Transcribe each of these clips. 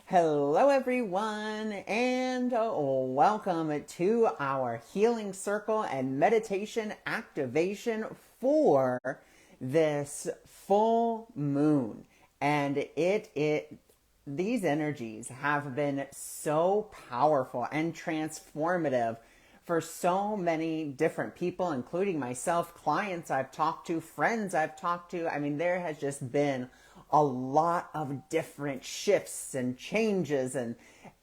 Hello, everyone, and welcome to our healing circle and meditation activation for this full moon. And these energies have been so powerful and transformative for so many different people, including myself, clients I've talked to, friends I've talked to. I mean, there has just been a lot of different shifts and changes and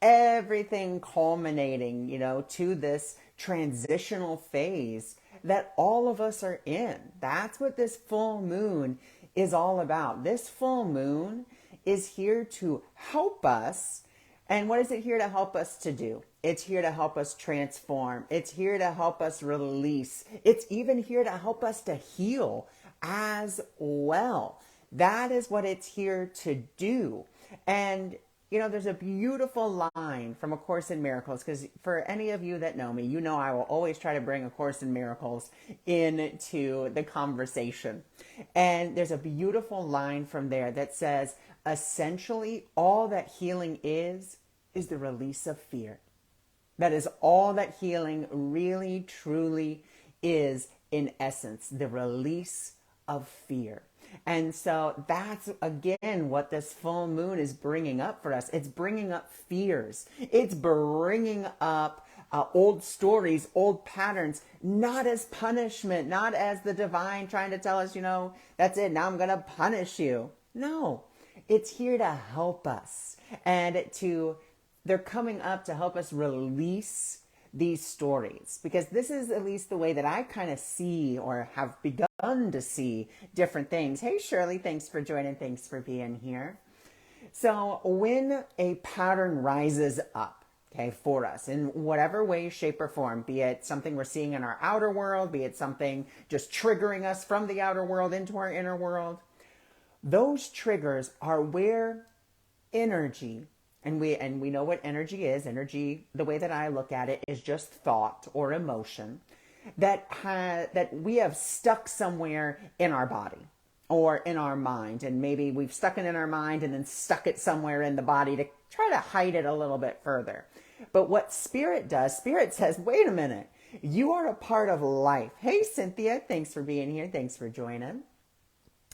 everything culminating, to this transitional phase that all of us are in. That's what this full moon is all about. This full moon is here to help us. And what is it here to help us to do? It's here to help us transform. It's here to help us release. It's even here to help us to heal as well. That is what it's here to do. And, there's a beautiful line from A Course in Miracles, because for any of you that know me, I will always try to bring A Course in Miracles into the conversation. And there's a beautiful line from there that says, essentially, all that healing is the release of fear. That is all that healing really, truly is, in essence, the release of fear. And so that's, again, what this full moon is bringing up for us. It's bringing up fears. It's bringing up old stories, old patterns, not as punishment, not as the divine trying to tell us, that's it, now I'm going to punish you. No, it's here to help us. And they're coming up to help us release these stories, because this is at least the way that I kind of see or have begun to see different things. Hey, Shirley, thanks for joining. Thanks for being here. So when a pattern rises up, okay, for us in whatever way, shape, or form, be it something we're seeing in our outer world, be it something just triggering us from the outer world into our inner world, those triggers are where energy, and we know what energy is. Energy, the way that I look at it, is just thought or emotion that we have stuck somewhere in our body or in our mind. And maybe we've stuck it in our mind and then stuck it somewhere in the body to try to hide it a little bit further. But what Spirit does, Spirit says, wait a minute, you are a part of life. Hey, Cynthia, thanks for being here. Thanks for joining.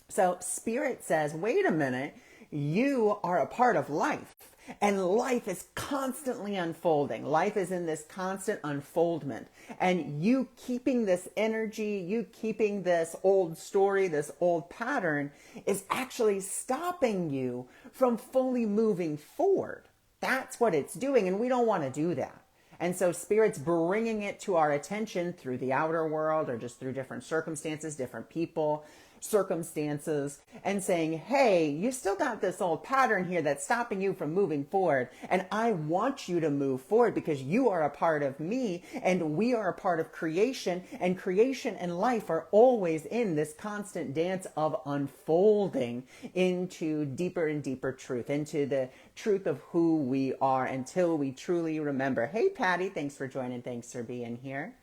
So Spirit says, wait a minute, you are a part of life. And life is constantly unfolding. Life is in this constant unfoldment. And you keeping this energy, you keeping this old story, this old pattern is actually stopping you from fully moving forward. That's what it's doing. And we don't want to do that. And so Spirit's bringing it to our attention through the outer world or just through different circumstances, different people, circumstances, and saying, hey, you still got this old pattern here that's stopping you from moving forward. And I want you to move forward because you are a part of me and we are a part of creation. And creation and life are always in this constant dance of unfolding into deeper and deeper truth, into the truth of who we are until we truly remember. Hey, Patty, thanks for joining. Thanks for being here.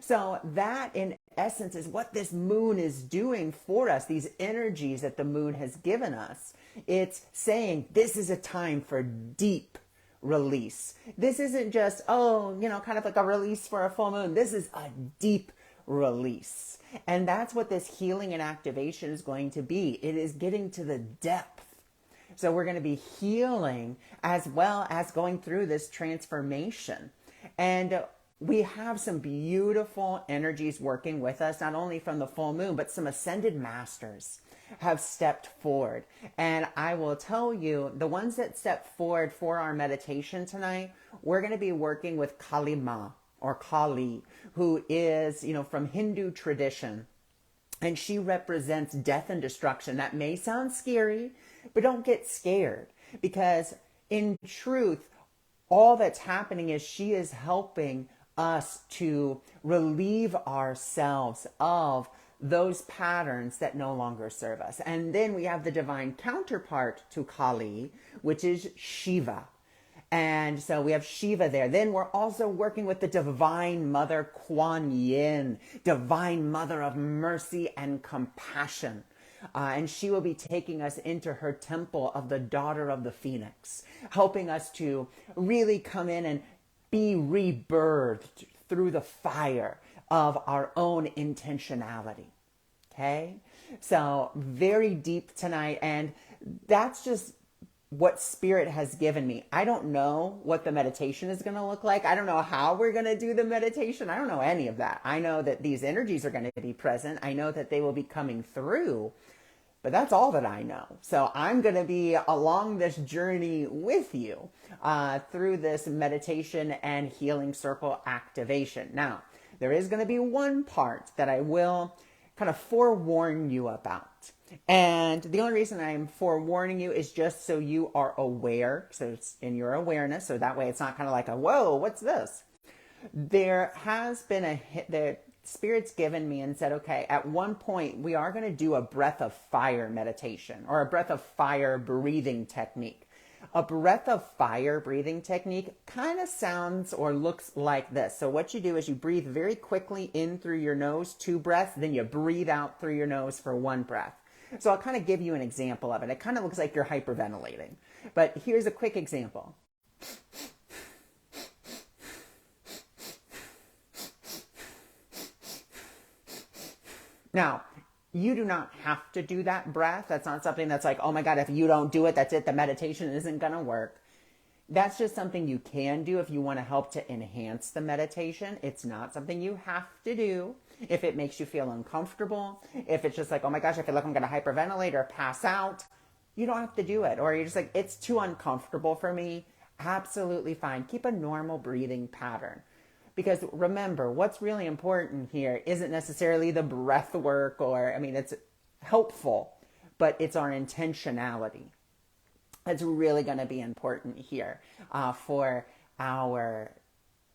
So that, in essence, is what this moon is doing for us, these energies that the moon has given us. It's saying this is a time for deep release. This isn't just, kind of like a release for a full moon. This is a deep release. And that's what this healing and activation is going to be. It is getting to the depth. So we're going to be healing as well as going through this transformation. And we have some beautiful energies working with us, not only from the full moon, but some ascended masters have stepped forward. And I will tell you, the ones that stepped forward for our meditation tonight, we're going to be working with Kali Ma, or Kali, who is, from Hindu tradition. And she represents death and destruction. That may sound scary, but don't get scared, because in truth, all that's happening is she is helping us to relieve ourselves of those patterns that no longer serve us. And then we have the divine counterpart to Kali, which is Shiva. And so we have Shiva there. Then we're also working with the Divine Mother Kuan Yin, Divine Mother of mercy and compassion. And she will be taking us into her temple of the daughter of the Phoenix, helping us to really come in and be rebirthed through the fire of our own intentionality. Okay? So, very deep tonight. And that's just what Spirit has given me. I don't know what the meditation is going to look like. I don't know how we're going to do the meditation. I don't know any of that. I know that these energies are going to be present. I know that they will be coming through, but that's all that I know. So I'm going to be along this journey with you through this meditation and healing circle activation. Now, there is going to be one part that I will kind of forewarn you about. And the only reason I'm forewarning you is just so you are aware, so it's in your awareness, so that way it's not kind of like a, whoa, what's this? There has been the Spirit's given me and said, okay, at one point we are going to do a breath of fire meditation or a breath of fire breathing technique. A breath of fire breathing technique kind of sounds or looks like this. So what you do is you breathe very quickly in through your nose, 2 breaths, then you breathe out through your nose for 1 breath. So I'll kind of give you an example of it. It kind of looks like you're hyperventilating. But here's a quick example. Now, you do not have to do that breath. That's not something that's like, oh my God, if you don't do it, that's it. The meditation isn't going to work. That's just something you can do if you want to help to enhance the meditation. It's not something you have to do. If it makes you feel uncomfortable, if it's just like, oh my gosh, I feel like I'm going to hyperventilate or pass out, you don't have to do it. Or you're just like, it's too uncomfortable for me. Absolutely fine. Keep a normal breathing pattern. Because remember, what's really important here isn't necessarily the breath work it's helpful, but it's our intentionality. That's really going to be important here for our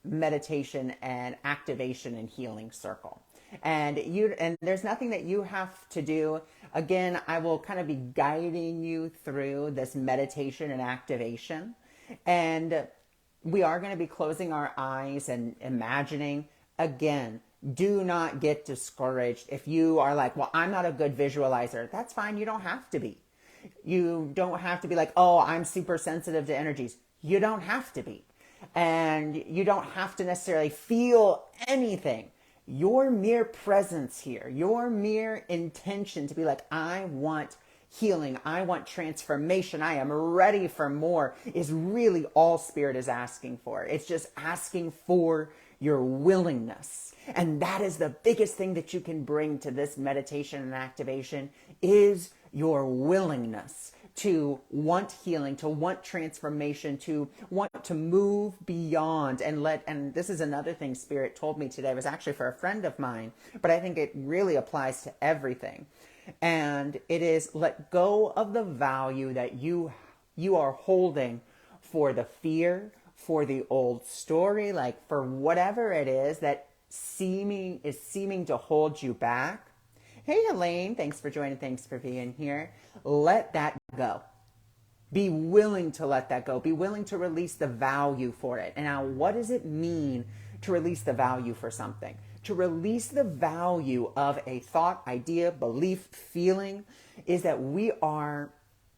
meditation and activation and healing circle. And there's nothing that you have to do. Again, I will kind of be guiding you through this meditation and activation. And we are going to be closing our eyes and imagining. Again, do not get discouraged. If you are like, well, I'm not a good visualizer, that's fine. You don't have to be. You don't have to be like, oh, I'm super sensitive to energies. You don't have to be. And you don't have to necessarily feel anything. Your mere presence here, your mere intention to be like, I want healing, I want transformation, I am ready for more, is really all Spirit is asking for. It's just asking for your willingness. And that is the biggest thing that you can bring to this meditation and activation is your willingness to want healing, to want transformation, to want to move beyond and this is another thing Spirit told me today. It was actually for a friend of mine, but I think it really applies to everything. And it is let go of the value that you are holding for the fear, for the old story, like for whatever it is that seeming to hold you back. Hey, Elaine, thanks for joining. Thanks for being here. Let that go. Be willing to let that go. Be willing to release the value for it. And now, what does it mean to release the value for something? To release the value of a thought, idea, belief, feeling is that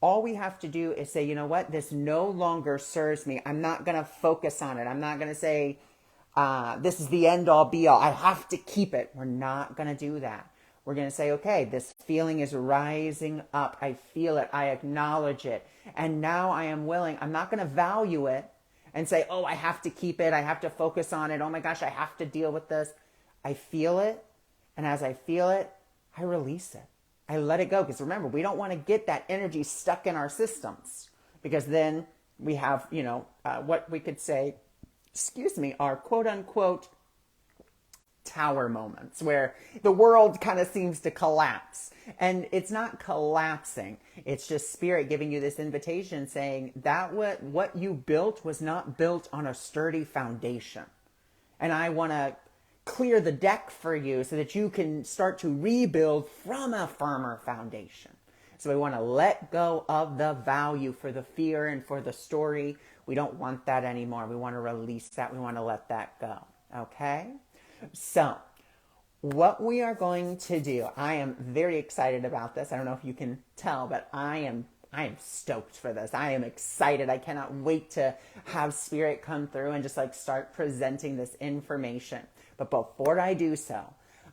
all we have to do is say, you know what? This no longer serves me. I'm not going to focus on it. I'm not going to say, this is the end all be all. I have to keep it. We're not going to do that. We're going to say, okay, this feeling is rising up. I feel it. I acknowledge it. And now I am willing. I'm not going to value it and say, oh, I have to keep it. I have to focus on it. Oh my gosh, I have to deal with this. I feel it. And as I feel it, I release it. I let it go. Because remember, we don't want to get that energy stuck in our systems. Because then we have, what we could say, our quote unquote tower moments where the world kind of seems to collapse. And it's not collapsing. It's just Spirit giving you this invitation saying that what you built was not built on a sturdy foundation. And I want to clear the deck for you so that you can start to rebuild from a firmer foundation. So we want to let go of the value for the fear and for the story. We don't want that anymore. We want to release that. We want to let that go. Okay? So what we are going to do, I am very excited about this. I don't know if you can tell, but I am stoked for this. I am excited. I cannot wait to have Spirit come through and just like start presenting this information. But before I do so,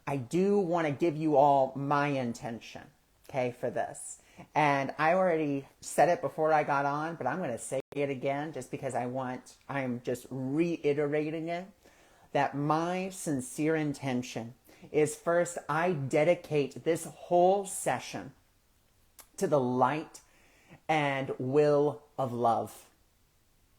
I do want to give you all my intention, okay, for this. And I already said it before I got on, but I'm going to say it again just because I'm just reiterating it, that my sincere intention is, first, I dedicate this whole session to the light and will of love.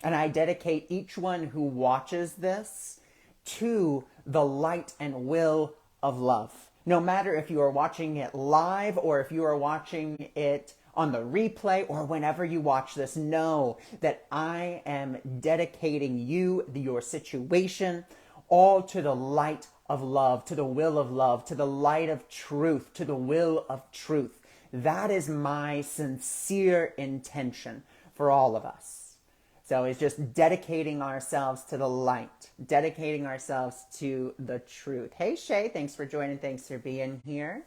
And I dedicate each one who watches this to the light and will of love. No matter if you are watching it live or if you are watching it on the replay or whenever you watch this, know that I am dedicating you, your situation, all to the light of love, to the will of love, to the light of truth, to the will of truth. That is my sincere intention for all of us. So it's just dedicating ourselves to the light, dedicating ourselves to the truth. Hey, Shay, thanks for joining. Thanks for being here.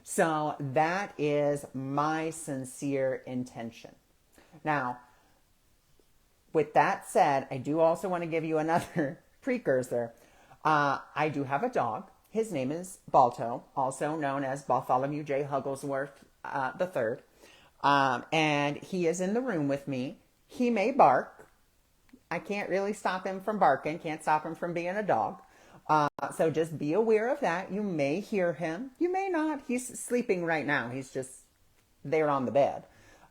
So that is my sincere intention. Now, with that said, I do also want to give you another precursor. I do have a dog. His name is Balto, also known as Bartholomew J. Hugglesworth III. And he is in the room with me. He may bark. I can't really stop him from barking. Can't stop him from being a dog. So just be aware of that. You may hear him. You may not. He's sleeping right now. He's just there on the bed.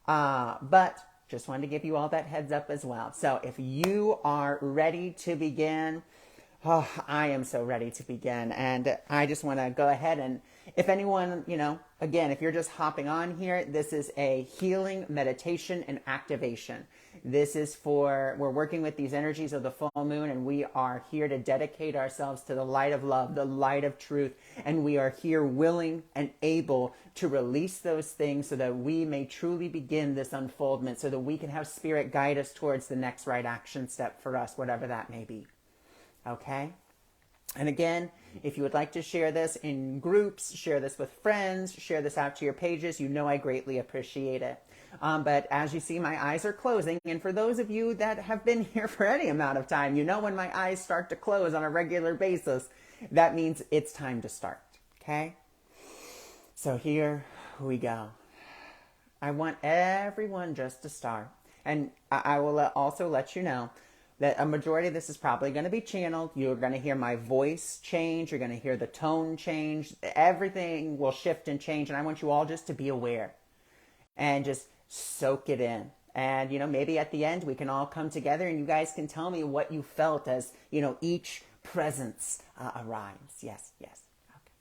But just wanted to give you all that heads up as well. So if you are ready to begin, oh, I am so ready to begin. And I just want to go ahead and, if anyone, again, if you're just hopping on here, this is a healing meditation and activation. This is we're working with these energies of the full moon, and we are here to dedicate ourselves to the light of love, the light of truth. And we are here willing and able to release those things so that we may truly begin this unfoldment, so that we can have Spirit guide us towards the next right action step for us, whatever that may be. Okay? And again, if you would like to share this in groups, share this with friends, share this out to your pages, I greatly appreciate it. But as you see, my eyes are closing. And for those of you that have been here for any amount of time, when my eyes start to close on a regular basis, that means it's time to start. Okay? So here we go. I want everyone just to start. And I will also let you know that a majority of this is probably going to be channeled. You're going to hear my voice change. You're going to hear the tone change. Everything will shift and change. And I want you all just to be aware and just soak it in. And, maybe at the end we can all come together and you guys can tell me what you felt as, each presence arrives. Yes, yes. Okay.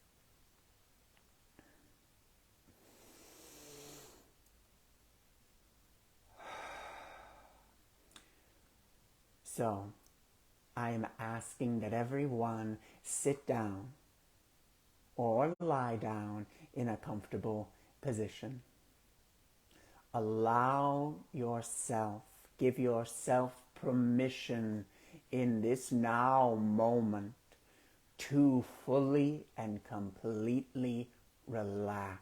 So, I am asking that everyone sit down or lie down in a comfortable position. Allow yourself, give yourself permission in this now moment to fully and completely relax.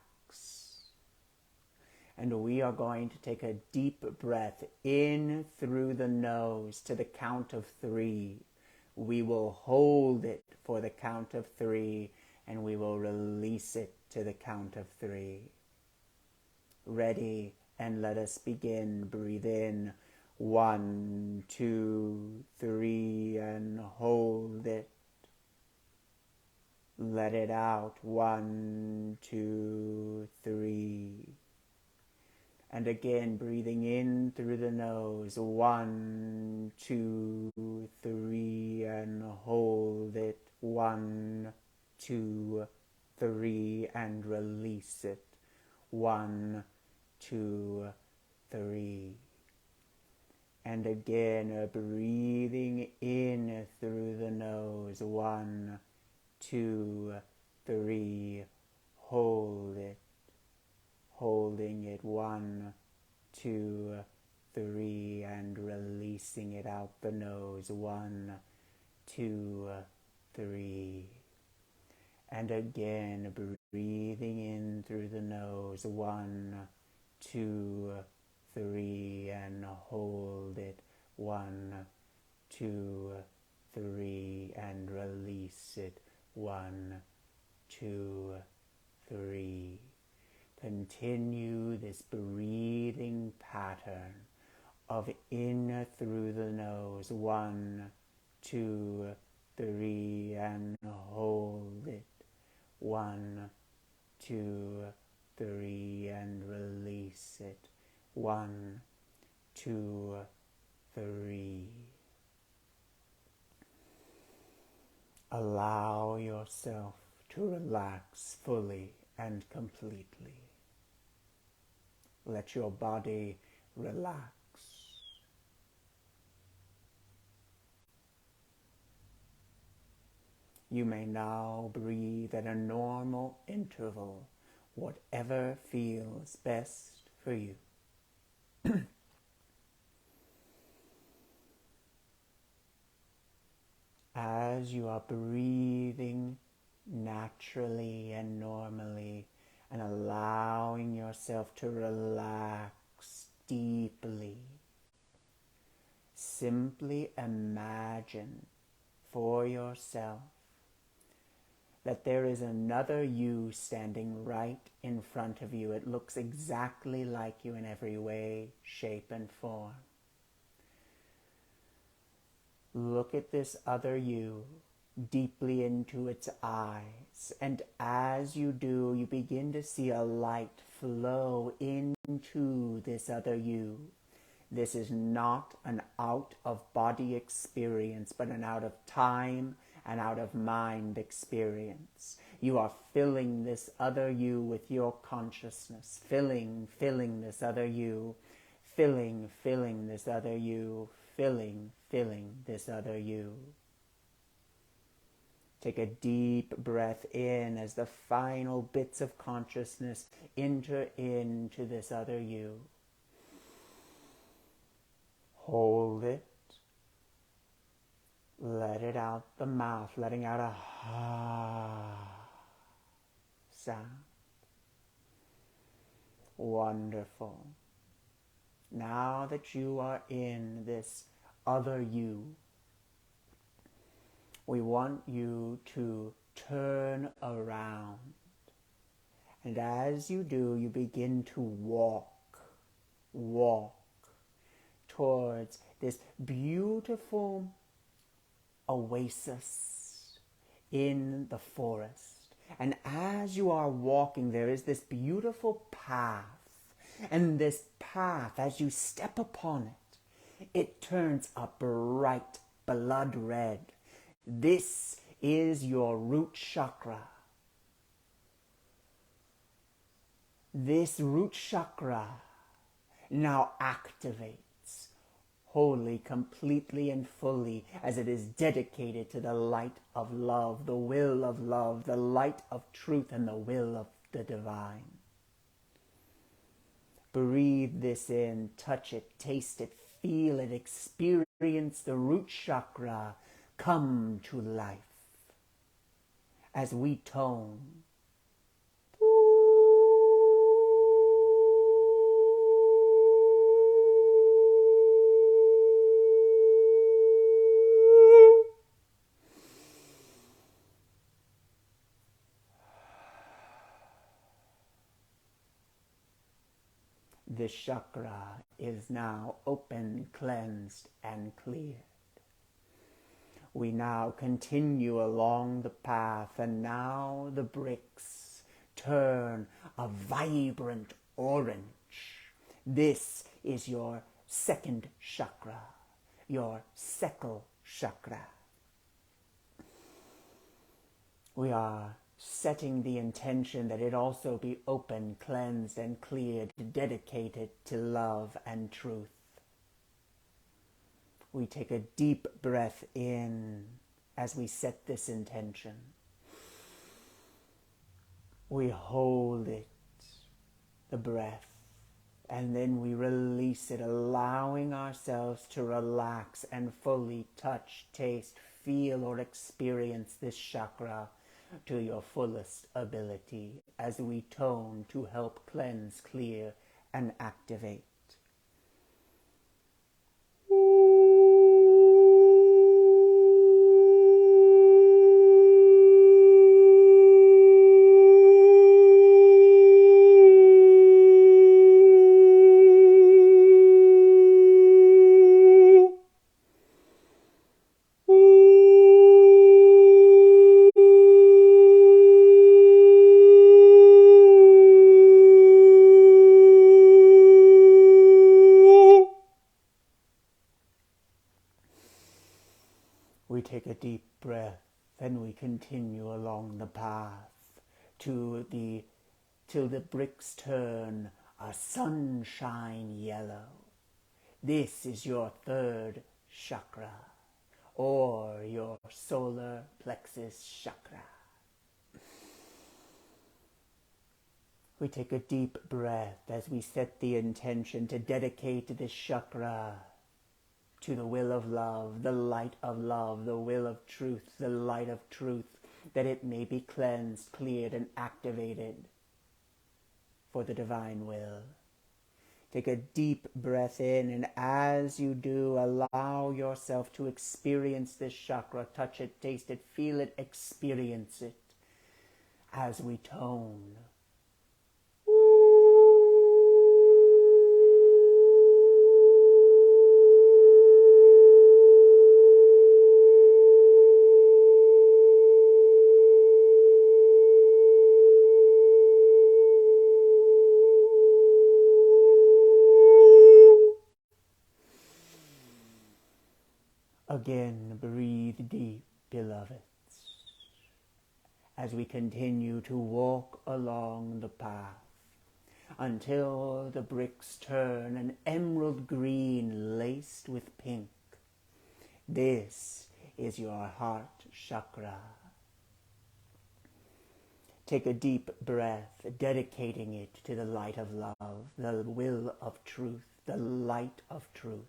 And we are going to take a deep breath in through the nose to the count of 3. We will hold it for the count of 3, and we will release it to the count of 3. Ready, and let us begin. Breathe in. 1, 2, 3, and hold it. Let it out. 1, 2, 3. And again, breathing in through the nose. 1, 2, 3, and hold it. 1, 2, 3, and release it. 1, 2, 3. And again, breathing in through the nose. 1, 2, 3. Hold it. Holding it. 1, 2, 3, and releasing it out the nose. 1, 2, 3. And again, breathing in through the nose. 1, 2, 3, and hold it. 1, 2, 3, and release it. 1, 2, 3. Continue this breathing pattern of in through the nose. 1, 2, 3, and hold it. 1, 2, 3, and release it. 1, 2, 3. Allow yourself to relax fully and completely. Let your body relax. You may now breathe at a normal interval, whatever feels best for you. As you are breathing naturally and normally and allowing yourself to relax deeply, simply imagine for yourself that there is another you standing right in front of you. It looks exactly like you in every way, shape, and form. Look at this other you deeply into its eyes, and as you do, you begin to see a light flow into this other you. This is not an out-of-body experience, but an out-of-time and out-of-mind experience. You are filling this other you with your consciousness, filling this other you, filling this other you, filling this other you. Take a deep breath in as the final bits of consciousness enter into this other you. Hold it. Let it out the mouth, letting out a ha sound. Wonderful. Now that you are in this other you, we want you to turn around. And as you do, you begin to walk towards this beautiful oasis in the forest. And as you are walking, there is this beautiful path. And this path, as you step upon it, it turns a bright blood red. This is your root chakra. This root chakra now activates wholly, completely, and fully as it is dedicated to the light of love, the will of love, the light of truth, and the will of the divine. Breathe this in, touch it, taste it, feel it, experience the root chakra come to life as we tone. This chakra is now open, cleansed, and cleared. We now continue along the path, and now the bricks turn a vibrant orange. This is your second chakra, your sacral chakra. We are setting the intention that it also be open, cleansed, and cleared, dedicated to love and truth. We take a deep breath in as we set this intention. We hold it, the breath, and then we release it, allowing ourselves to relax and fully touch, taste, feel, or experience this chakra to your fullest ability as we tone to help cleanse, clear, and activate. We take a deep breath, and we continue along the path till the bricks turn a sunshine yellow. This is your third chakra, or your solar plexus chakra. We take a deep breath as we set the intention to dedicate this chakra to the will of love, the light of love, the will of truth, the light of truth, that it may be cleansed, cleared, and activated for the divine will. Take a deep breath in, and as you do, allow yourself to experience this chakra. Touch it, taste it, feel it, experience it as we tone. Again, breathe deep, beloveds, as we continue to walk along the path until the bricks turn an emerald green laced with pink. This is your heart chakra. Take a deep breath, dedicating it to the light of love, the will of truth, the light of truth,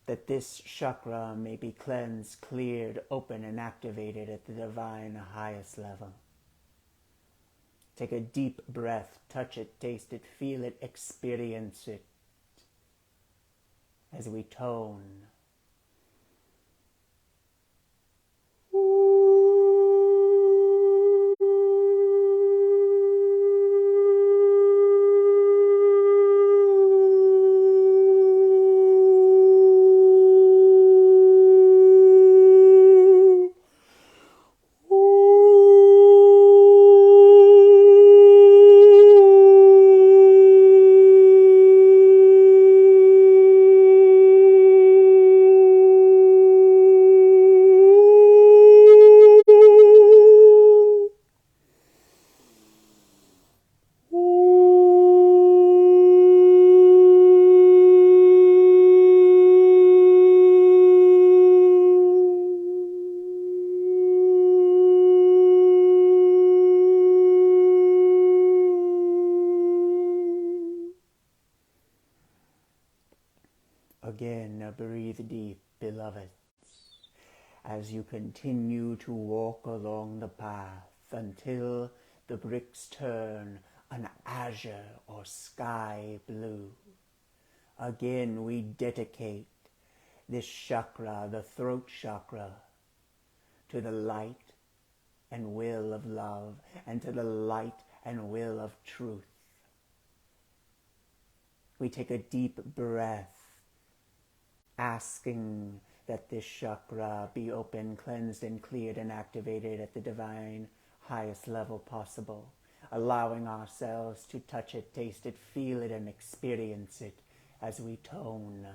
that this chakra may be cleansed, cleared, open, and activated at the divine highest level. Take a deep breath, touch it, taste it, feel it, experience it as we tone. Again, breathe deep, beloveds, as you continue to walk along the path until the bricks turn an azure or sky blue. Again, we dedicate this chakra, the throat chakra, to the light and will of love and to the light and will of truth. We take a deep breath, asking that this chakra be open, cleansed, and cleared and activated at the divine highest level possible, allowing ourselves to touch it, taste it, feel it, and experience it as we tone.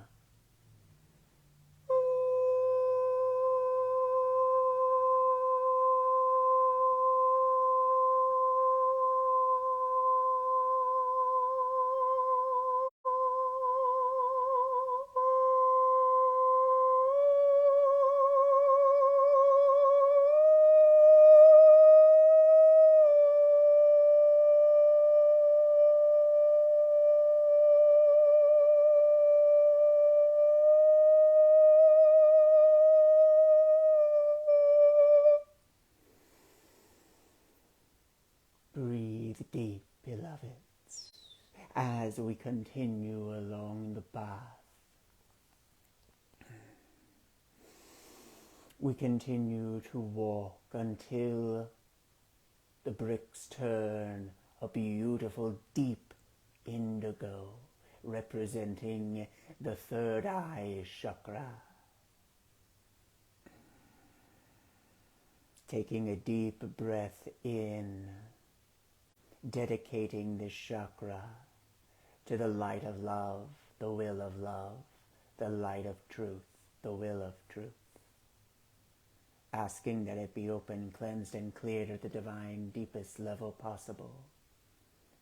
we continue along the path. We continue to walk until the bricks turn a beautiful deep indigo, representing the third eye chakra. Taking a deep breath in, dedicating this chakra to the light of love, the will of love, the light of truth, the will of truth. Asking that it be open, cleansed, and cleared at the divine deepest level possible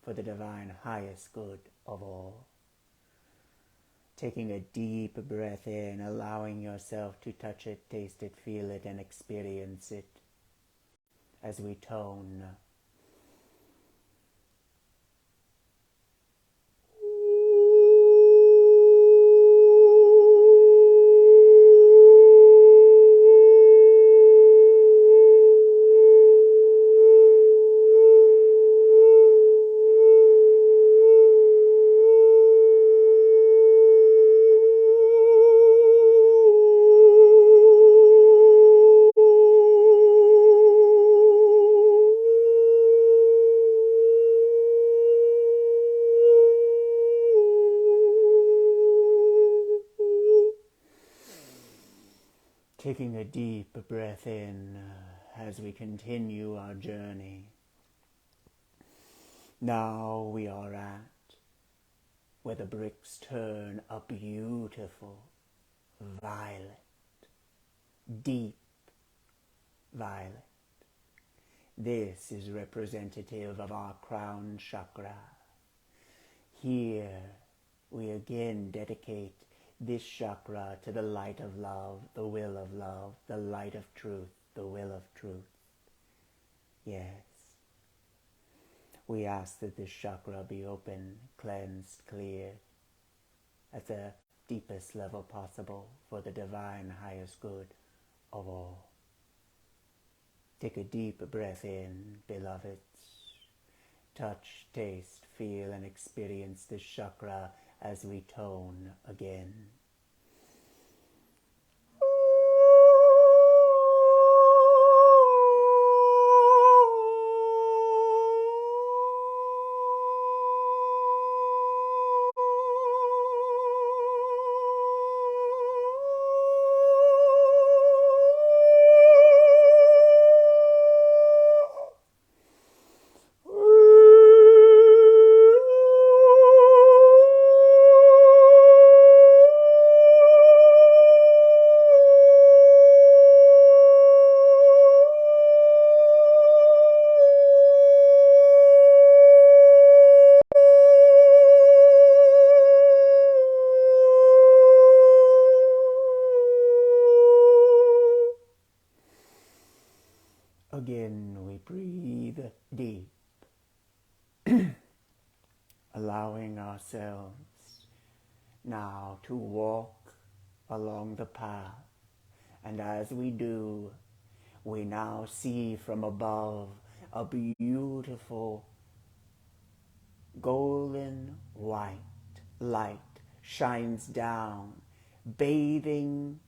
for the divine highest good of all. Taking a deep breath in, allowing yourself to touch it, taste it, feel it, and experience it as we tone. Taking a deep breath in as we continue our journey. Now we are at where the bricks turn a beautiful violet, deep violet. This is representative of our crown chakra. Here we again dedicate this chakra to the light of love, the will of love, the light of truth, the will of truth. Yes. We ask that this chakra be open, cleansed, cleared at the deepest level possible for the divine highest good of all. Take a deep breath in, beloveds. Touch, taste, feel, and experience this chakra as we tone again. Again, we breathe deep, allowing ourselves now to walk along the path. And as we do, we now see from above a beautiful golden white light shines down, bathing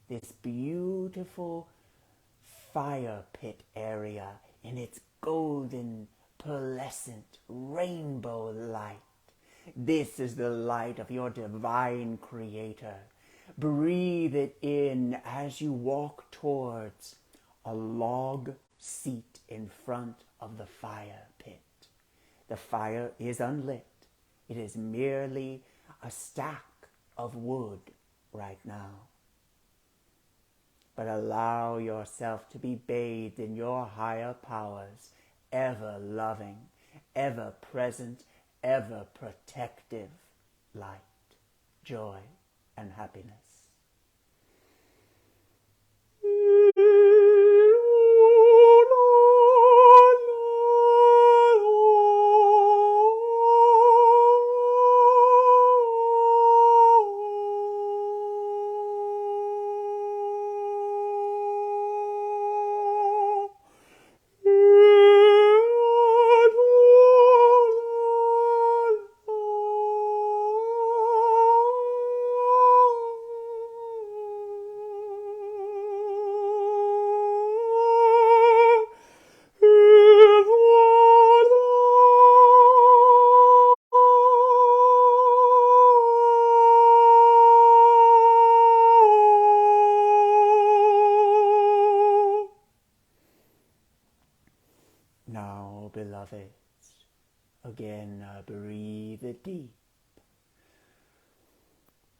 this beautiful fire pit area in its golden, pearlescent, rainbow light. This is the light of your divine creator. Breathe it in as you walk towards a log seat in front of the fire pit. The fire is unlit. It is merely a stack of wood right now. But allow yourself to be bathed in your higher powers, ever loving, ever present, ever protective light, joy, and happiness.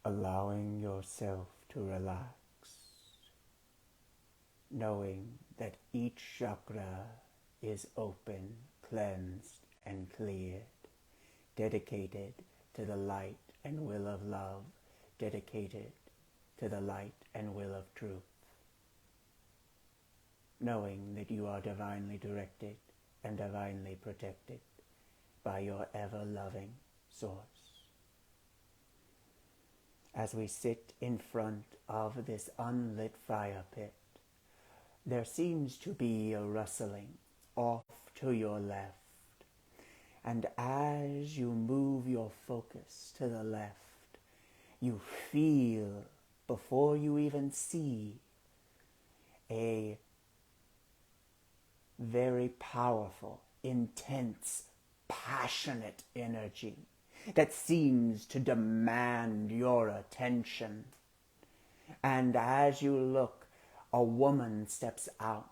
allowing yourself to relax, knowing that each chakra is open, cleansed, and cleared, dedicated to the light and will of love, dedicated to the light and will of truth, knowing that you are divinely directed and divinely protected by your ever-loving source. As we sit in front of this unlit fire pit, there seems to be a rustling off to your left. And as you move your focus to the left, you feel, before you even see, a very powerful, intense, passionate energy that seems to demand your attention. And as you look, a woman steps out.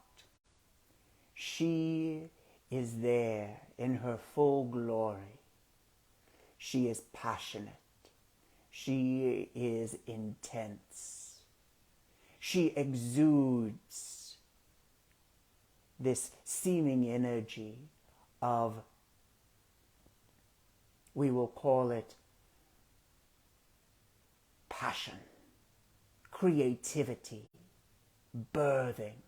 She is there in her full glory. She is passionate. She is intense. She exudes this seeming energy of, we will call it passion, creativity, birthing.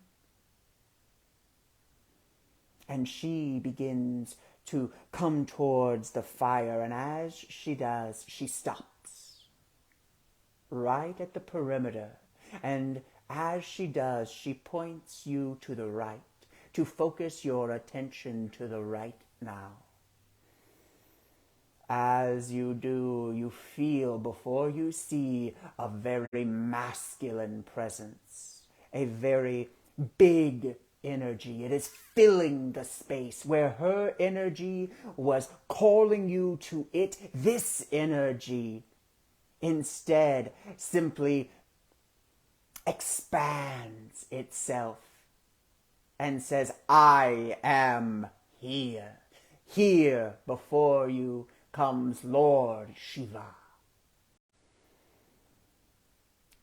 And she begins to come towards the fire, and as she does, she stops right at the perimeter. And as she does, she points you to the right, to focus your attention to the right now. As you do, you feel before you see a very masculine presence, a very big energy. It is filling the space where her energy was calling you to it. This energy instead simply expands itself and says, I am here. Here before you comes Lord Shiva.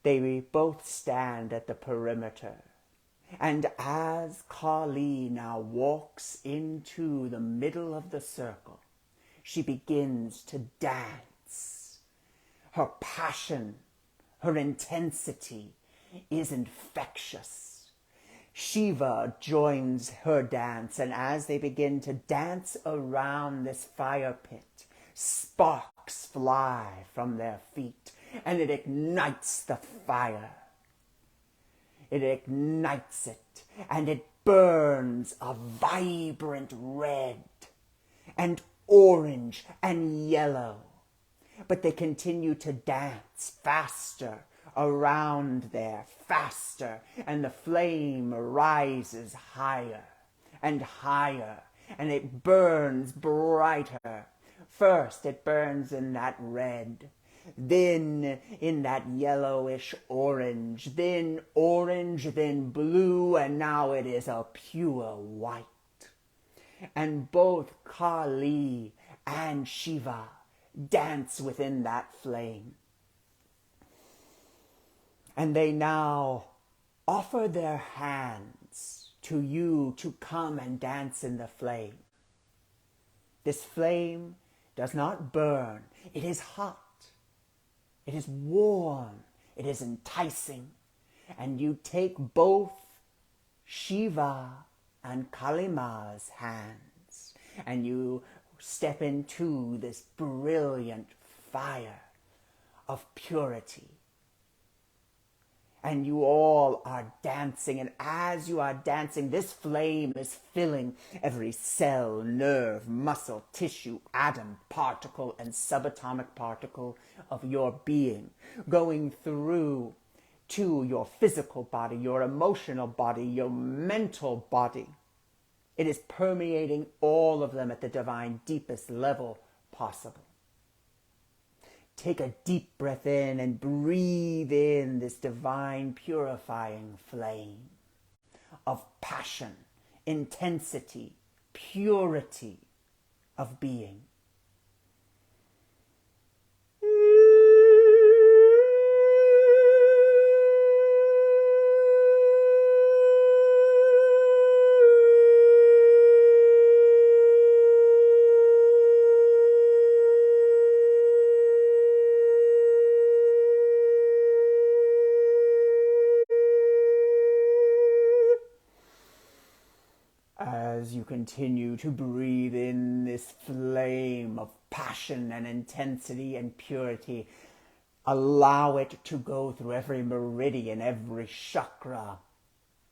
They both stand at the perimeter. And as Kali now walks into the middle of the circle, she begins to dance. Her passion, her intensity is infectious. Shiva joins her dance, and as they begin to dance around this fire pit, sparks fly from their feet, and it ignites the fire. It ignites it, and it burns a vibrant red and orange and yellow. But they continue to dance faster around there, faster, and the flame rises higher and higher, and it burns brighter. First it burns in that red, then in that yellowish orange, then orange, then blue, and now it is a pure white. And both Kali and Shiva dance within that flame. And they now offer their hands to you to come and dance in the flame. This flame does not burn. It is hot. It is warm. It is enticing. And you take both Shiva and Kalima's hands, and you step into this brilliant fire of purity. And you all are dancing, and as you are dancing, this flame is filling every cell, nerve, muscle, tissue, atom, particle, and subatomic particle of your being, going through to your physical body, your emotional body, your mental body. It is permeating all of them at the divine deepest level possible. Take a deep breath in and breathe in this divine purifying flame of passion, intensity, purity of being. as you continue to breathe in this flame of passion and intensity and purity, allow it to go through every meridian, every chakra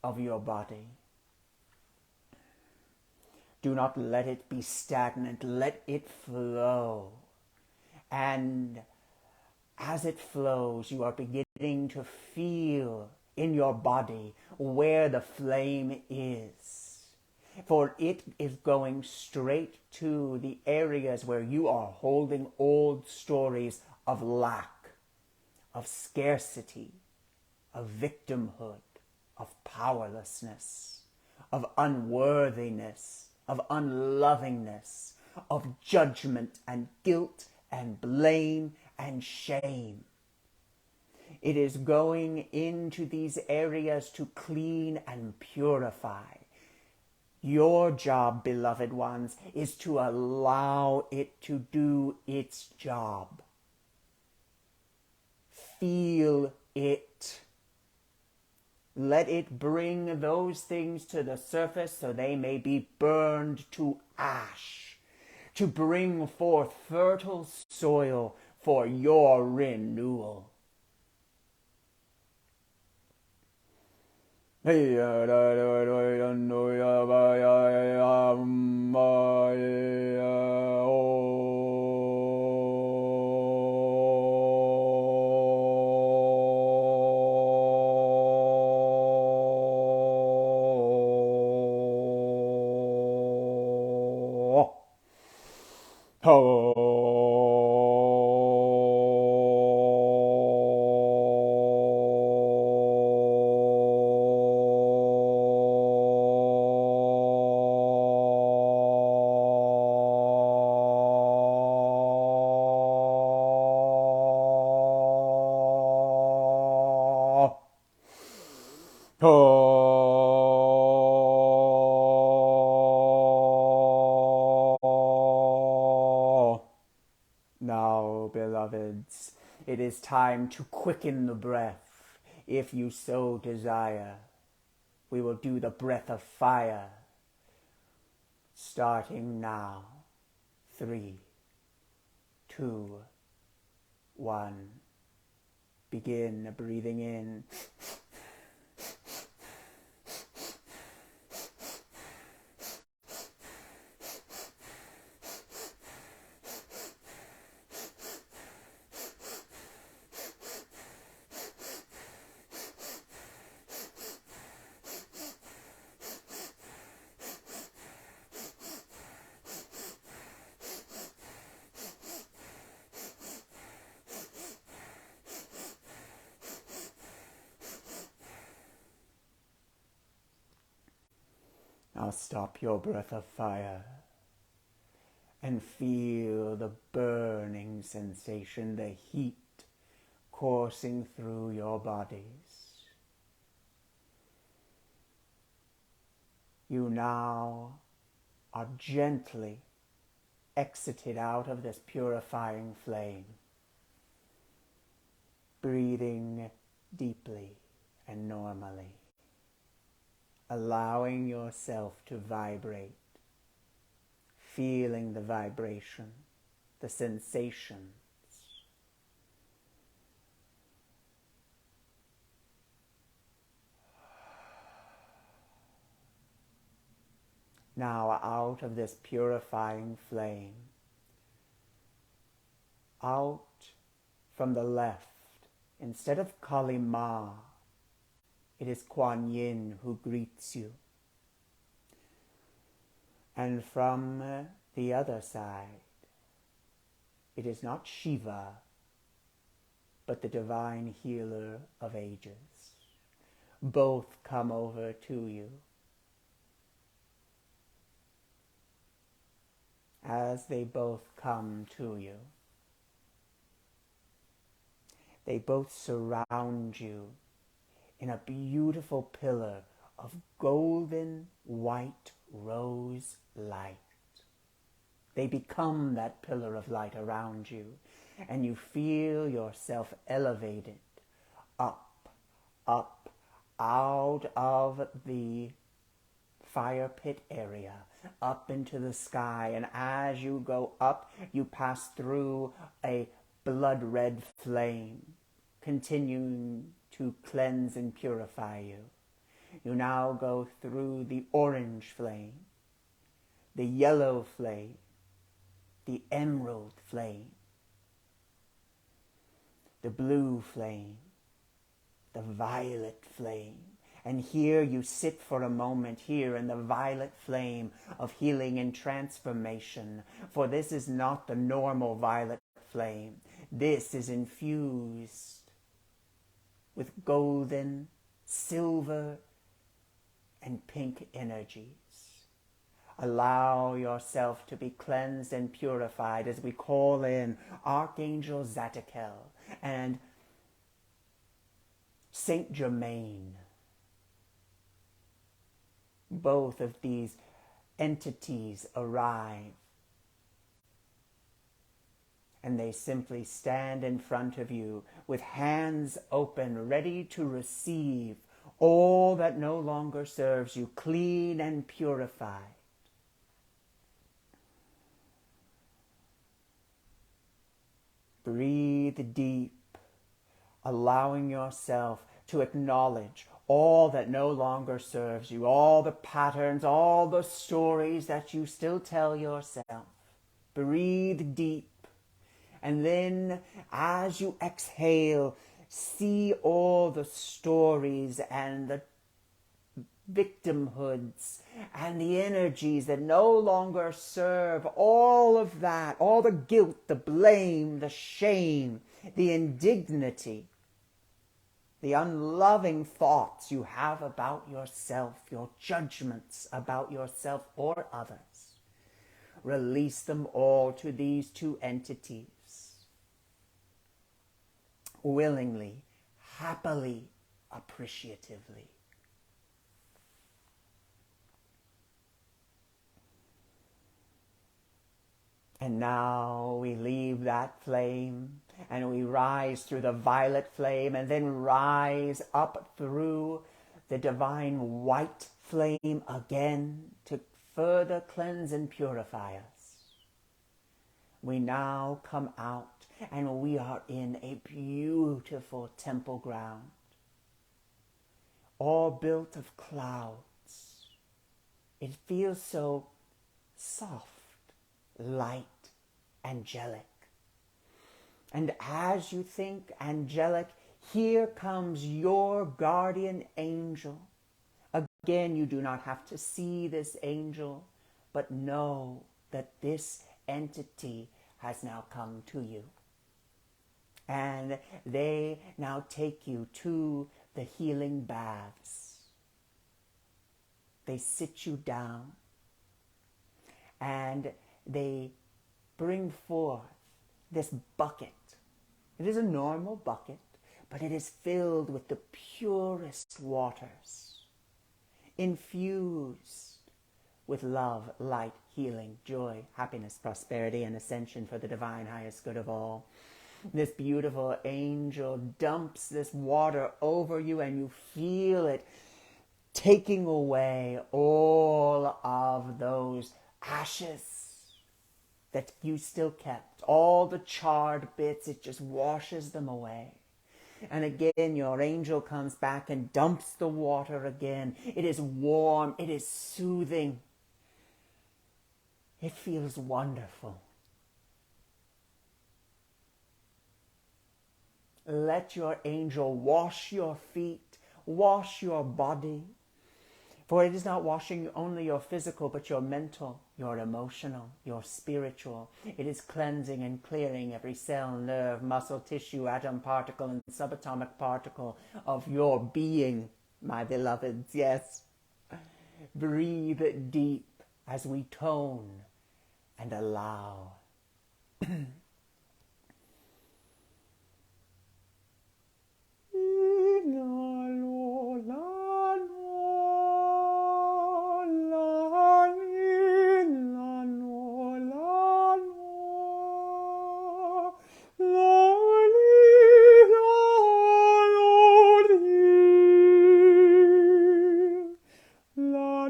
of your body. Do not let it be stagnant. Let it flow. And as it flows, you are beginning to feel in your body where the flame is. For it is going straight to the areas where you are holding old stories of lack, of scarcity, of victimhood, of powerlessness, of unworthiness, of unlovingness, of judgment and guilt and blame and shame. It is going into these areas to clean and purify. Your job, beloved ones, is to allow it to do its job. Feel it. Let it bring those things to the surface so they may be burned to ash, to bring forth fertile soil for your renewal. Now, beloveds, it is time to quicken the breath. If you so desire, we will do the breath of fire, starting now. 3, 2, 1. Begin breathing in. Now stop your breath of fire and feel the burning sensation, the heat coursing through your bodies. You now are gently exited out of this purifying flame, breathing deeply and normally, allowing yourself to vibrate, feeling the vibration, the sensations. Now out of this purifying flame, out from the left, instead of Kali Ma, it is Kuan Yin who greets you. And from the other side, it is not Shiva, but the divine healer of ages. Both come over to you. As they both come to you, they both surround you in a beautiful pillar of golden white rose light. They become that pillar of light around you, and you feel yourself elevated up, up, out of the fire pit area up into the sky. And as you go up, you pass through a blood red flame, continuing to cleanse and purify you. You now go through the orange flame, the yellow flame, the emerald flame, the blue flame, the violet flame. And here you sit for a moment here in the violet flame of healing and transformation. For this is not the normal violet flame. This is infused with golden, silver, and pink energies. Allow yourself to be cleansed and purified as we call in Archangel Zadkiel and Saint Germain. Both of these entities arrive, and they simply stand in front of you with hands open, ready to receive all that no longer serves you, clean and purified. Breathe deep, allowing yourself to acknowledge all that no longer serves you, all the patterns, all the stories that you still tell yourself. Breathe deep. And then as you exhale, see all the stories and the victimhoods and the energies that no longer serve, all of that, all the guilt, the blame, the shame, the indignity, the unloving thoughts you have about yourself, your judgments about yourself or others. Release them all to these two entities. Willingly, happily, appreciatively. And now we leave that flame and we rise through the violet flame and then rise up through the divine white flame again to further cleanse and purify us. We now come out and we are in a beautiful temple ground, all built of clouds. It feels so soft, light, angelic. And as you think angelic, here comes your guardian angel. Again, you do not have to see this angel, but know that this entity has now come to you. And they now take you to the healing baths. They sit you down and they bring forth this bucket. It is a normal bucket, but it is filled with the purest waters, infused with love, light, healing, joy, happiness, prosperity, and ascension for the divine highest good of all. This beautiful angel dumps this water over you and you feel it taking away all of those ashes that you still kept, all the charred bits. It just washes them away. And again, your angel comes back and dumps the water again. It is warm. It is soothing. It feels wonderful. Let your angel wash your feet, wash your body. For it is not washing only your physical, but your mental, your emotional, your spiritual. It is cleansing and clearing every cell, nerve, muscle, tissue, atom, particle, and subatomic particle of your being, my beloveds. Yes. Breathe deep as we tone and allow. La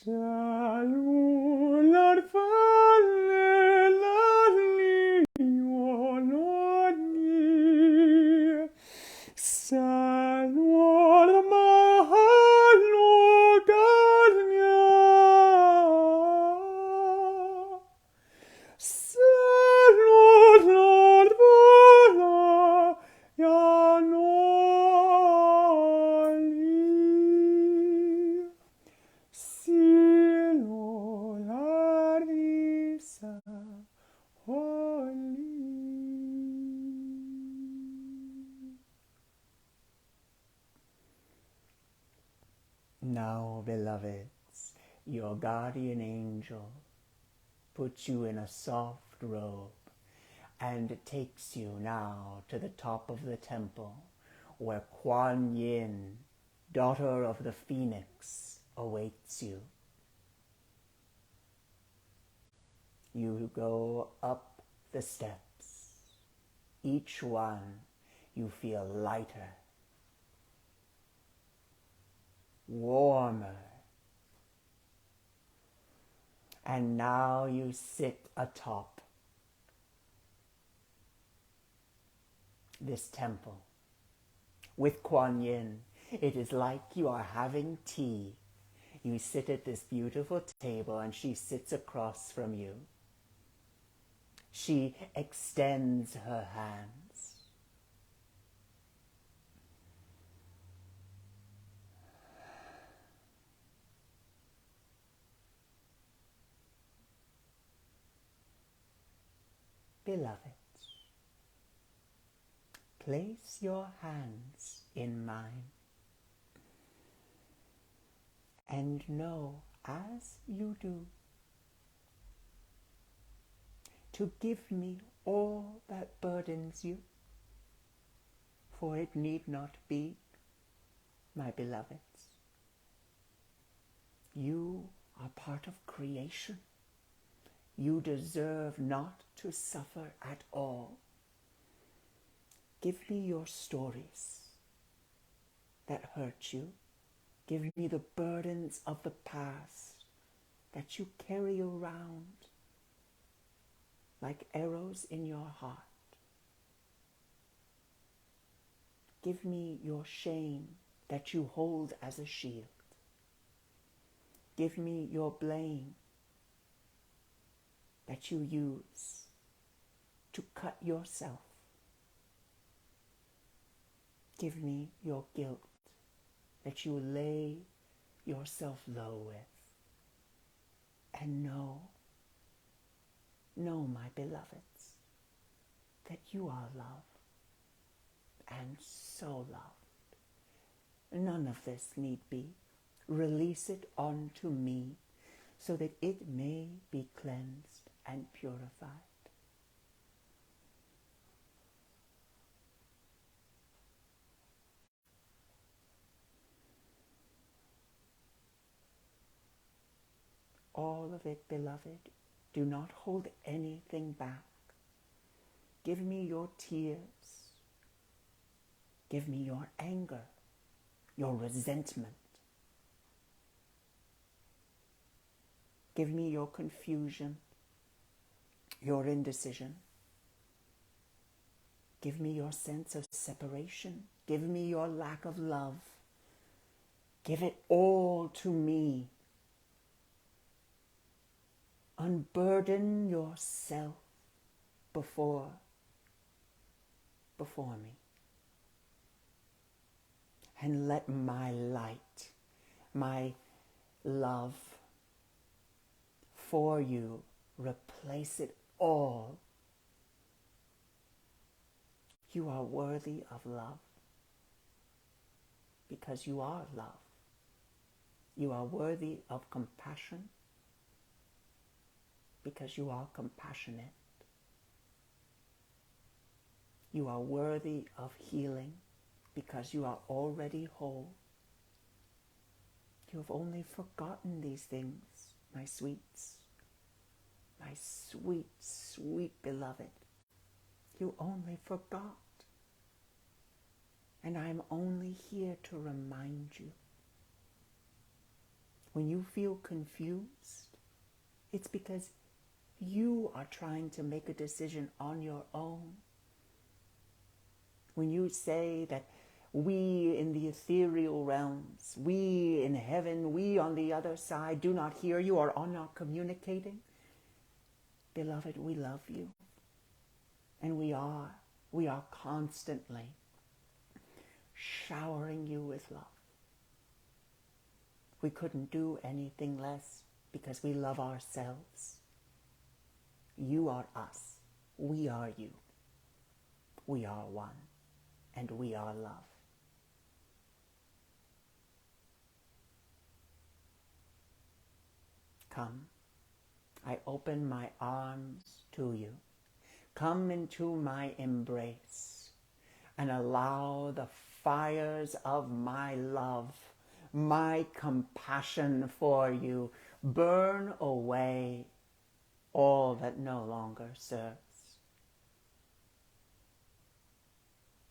Salud fale la niño no ni. Salud mahalo ganya. Salud Lord vola ya no li. Cielo la risa holy. Now, beloveds, your guardian angel puts you in a soft robe and takes you now to the top of the temple where Kuan Yin, daughter of the phoenix, awaits you. You go up the steps. Each one you feel lighter, warmer, and now you sit atop this temple with Kuan Yin. It is like you are having tea. You sit at this beautiful table and she sits across from you. She extends her hands. Beloveds, place your hands in mine and know as you do to give me all that burdens you, for it need not be, my beloveds. You are part of creation. You deserve not to suffer at all. Give me your stories that hurt you. Give me the burdens of the past that you carry around like arrows in your heart. Give me your shame that you hold as a shield. Give me your blame that you use to cut yourself. Give me your guilt that you lay yourself low with. And know, my beloveds, that you are loved, and so loved. None of this need be. Release it onto me so that it may be cleansed and purified. All of it, beloved. Do not hold anything back. Give me your tears. Give me your anger, your resentment. Give me your confusion, your indecision. Give me your sense of separation. Give me your lack of love. Give it all to me. Unburden yourself before me. And let my light, my love for you replace it all. You are worthy of love because you are love. You are worthy of compassion because you are compassionate. You are worthy of healing because you are already whole. You have only forgotten these things, my sweets, my sweet, sweet beloved. You only forgot. And I am only here to remind you. when you feel confused, it's because you are trying to make a decision on your own. When you say that we in the ethereal realms, we in heaven, we on the other side do not hear you or are not communicating, beloved, we love you. And we are constantly showering you with love. We couldn't do anything less because we love ourselves. You are us. We are you. We are one. And we are love. Come. I open my arms to you. Come into my embrace and allow the fires of my love, my compassion for you, burn away all that no longer serves.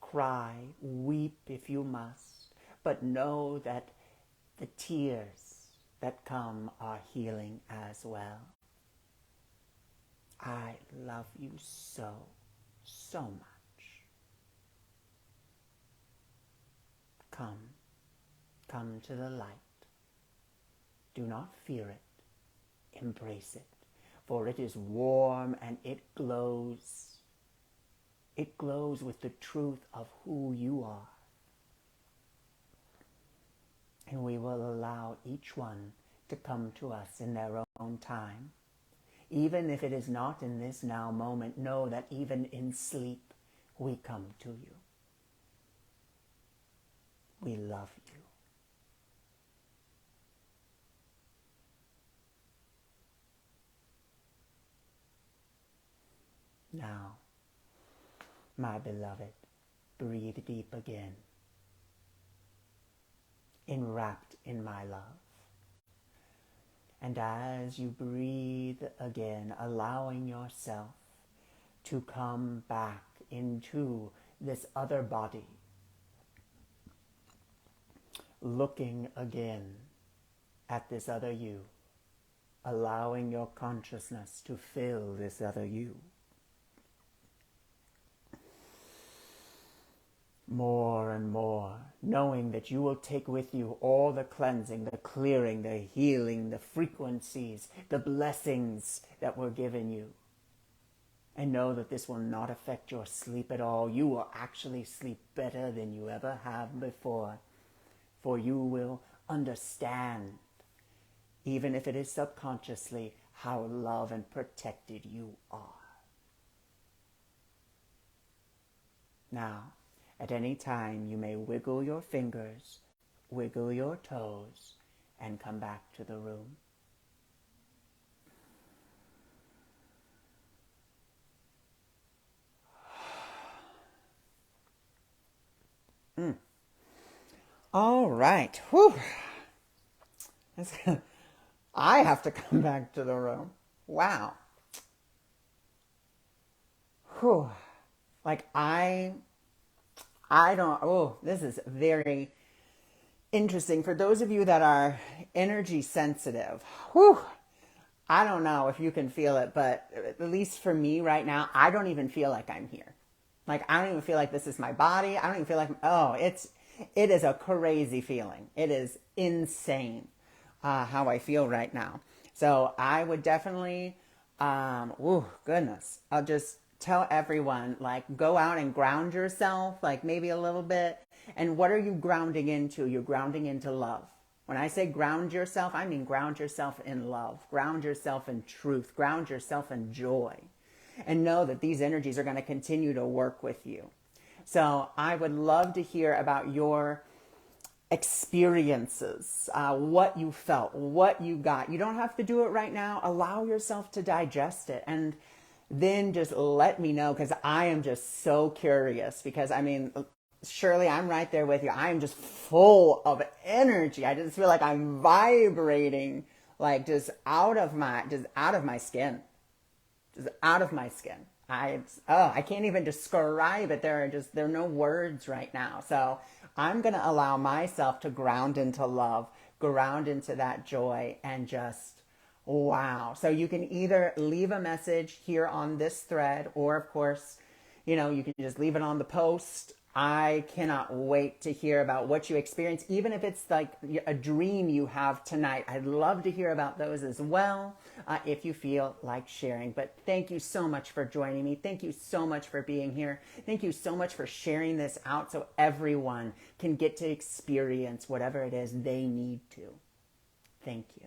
Cry, weep if you must, but know that the tears that come are healing as well. I love you so, so much. Come to the light. Do not fear it. Embrace it, for it is warm and it glows. It glows with the truth of who you are. And we will allow each one to come to us in their own time. Even if it is not in this now moment, know that even in sleep, we come to you. We love you. Now, my beloved, breathe deep again, enwrapped in my love. And as you breathe again, allowing yourself to come back into this other body, looking again at this other you, allowing your consciousness to fill this other you. More and more, knowing that you will take with you all the cleansing, the clearing, the healing, the frequencies, the blessings that were given you. And know that this will not affect your sleep at all. You will actually sleep better than you ever have before. For you will understand, even if it is subconsciously, how loved and protected you are. Now, at any time, you may wiggle your fingers, wiggle your toes, and come back to the room. All right. Whew. I have to come back to the room. Wow. Whew. Like I don't, this is very interesting. For those of you that are energy sensitive, whew, I don't know if you can feel it, but at least for me right now, I don't even feel like I'm here. Like, I don't even feel like this is my body. I don't even feel like, it is a crazy feeling. It is insane how I feel right now. So I would definitely, goodness, I'll just tell everyone, like, go out and ground yourself, like maybe a little bit. And what are you grounding into? You're grounding into love. When I say ground yourself, I mean ground yourself in love, ground yourself in truth, ground yourself in joy, and know that these energies are going to continue to work with you. So I would love to hear about your experiences, what you felt, what you got. You don't have to do it right now. Allow yourself to digest it, and then just let me know, because I am just so curious. Because I mean, Shirley, I'm right there with you. I am just full of energy. I just feel like I'm vibrating, like just out of my skin, just out of my skin. I can't even describe it. There are no words right now. So I'm going to allow myself to ground into love, ground into that joy and just wow. So you can either leave a message here on this thread, or of course, you can just leave it on the post. I cannot wait to hear about what you experience, even if it's like a dream you have tonight. I'd love to hear about those as well, if you feel like sharing. But thank you so much for joining me. Thank you so much for being here. Thank you so much for sharing this out so everyone can get to experience whatever it is they need to. Thank you.